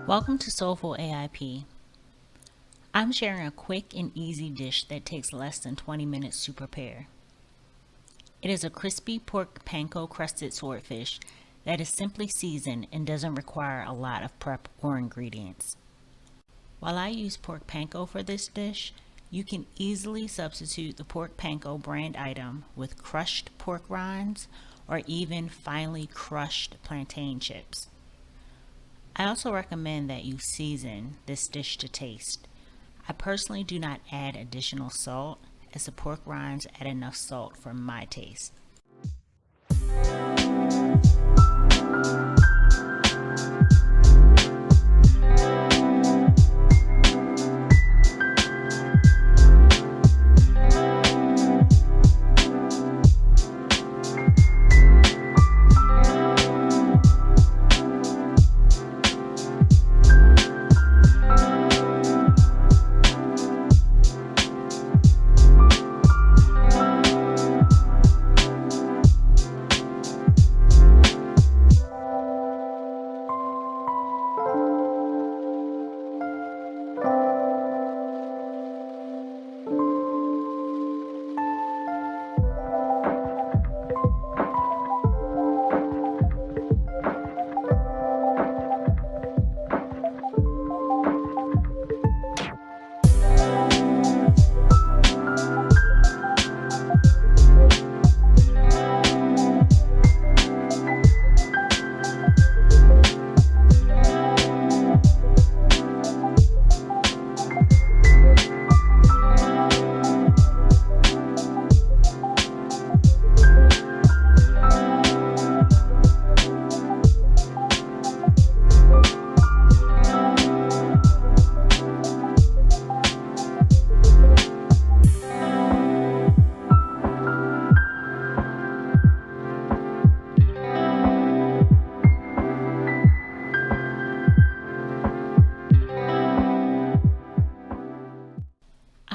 Welcome to Soulful AIP. I'm sharing a quick and easy dish that takes less than 20 minutes to prepare. It is a crispy pork panko crusted swordfish that is simply seasoned and doesn't require a lot of prep or ingredients. While I use pork panko for this dish, you can easily substitute the pork panko brand item with crushed pork rinds or even finely crushed plantain chips. I also recommend that you season this dish to taste. I personally do not add additional salt, as the pork rinds add enough salt for my taste.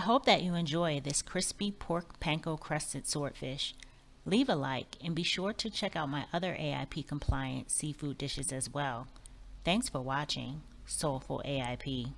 I hope that you enjoy this crispy pork panko crusted swordfish. Leave a like and be sure to check out my other AIP compliant seafood dishes as well. Thanks for watching Soulful AIP.